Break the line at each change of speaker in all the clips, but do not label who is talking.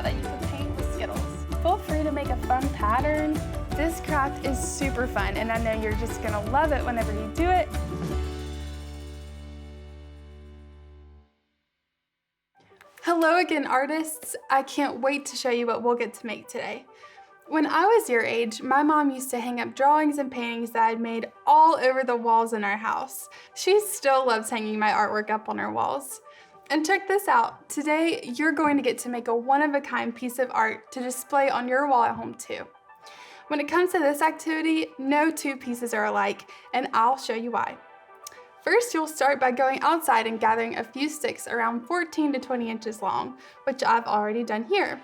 that you can paint with Skittles. Feel free to make a fun pattern. This craft is super fun, and I know you're just gonna love it whenever you do it. Hello again, artists. I can't wait to show you what we'll get to make today. When I was your age, my mom used to hang up drawings and paintings that I'd made all over the walls in our house. She still loves hanging my artwork up on her walls. And check this out. Today, you're going to get to make a one-of-a-kind piece of art to display on your wall at home too. When it comes to this activity, no two pieces are alike, and I'll show you why. First, you'll start by going outside and gathering a few sticks around 14 to 20 inches long, which I've already done here.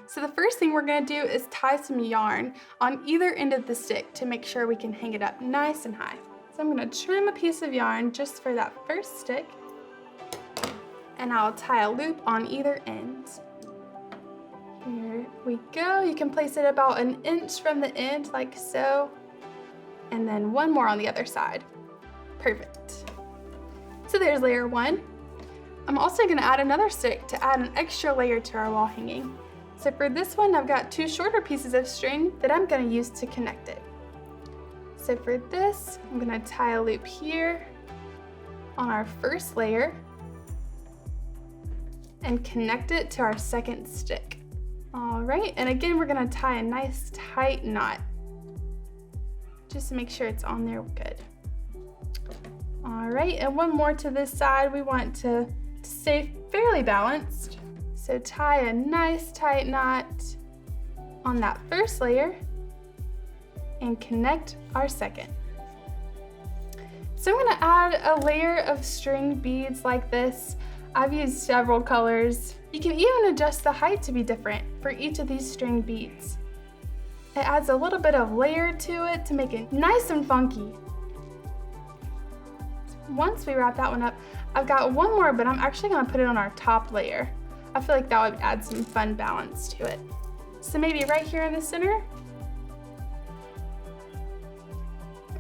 So the first thing we're going to do is tie some yarn on either end of the stick to make sure we can hang it up nice and high. So I'm going to trim a piece of yarn just for that first stick, and I'll tie a loop on either end. Here we go. You can place it about an inch from the end like so, and then one more on the other side. Perfect. So there's layer one. I'm also going to add another stick to add an extra layer to our wall hanging. So for this one, I've got two shorter pieces of string that I'm going to use to connect it. So for this, I'm going to tie a loop here on our first layer and connect it to our second stick. All right, and again, we're going to tie a nice tight knot just to make sure it's on there good. All right, and one more to this side. We want to stay fairly balanced. So tie a nice tight knot on that first layer and connect our second. So I'm gonna add a layer of string beads like this. I've used several colors. You can even adjust the height to be different for each of these string beads. It adds a little bit of layer to it to make it nice and funky. Once we wrap that one up, I've got one more, but I'm actually gonna put it on our top layer. I feel like that would add some fun balance to it. So maybe right here in the center.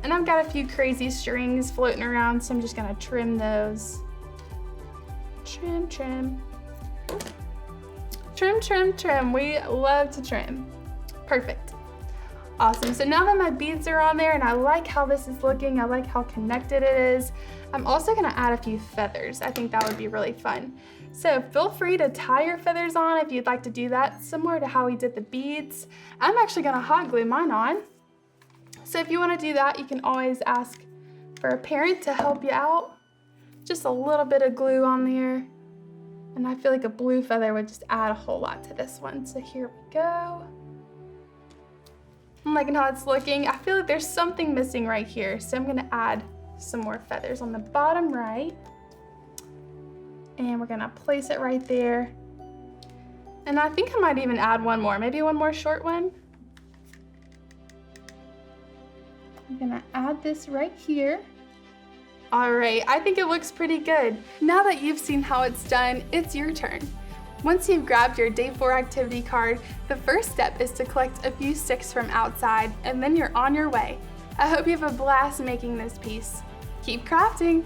And I've got a few crazy strings floating around, so I'm just gonna trim those. Trim, trim. Trim, trim, trim. We love to trim. Perfect. Awesome, so now that my beads are on there and I like how this is looking, I like how connected it is, I'm also gonna add a few feathers. I think that would be really fun. So feel free to tie your feathers on if you'd like to do that, similar to how we did the beads. I'm actually gonna hot glue mine on. So if you wanna do that, you can always ask for a parent to help you out. Just a little bit of glue on there. And I feel like a blue feather would just add a whole lot to this one. So here we go. I'm liking how it's looking. I feel like there's something missing right here, so I'm gonna add some more feathers on the bottom right. And we're gonna place it right there. And I think I might even add one more, maybe one more short one. I'm gonna add this right here. All right, I think it looks pretty good. Now that you've seen how it's done, it's your turn. Once you've grabbed your Day 4 activity card, the first step is to collect a few sticks from outside, and then you're on your way. I hope you have a blast making this piece. Keep crafting!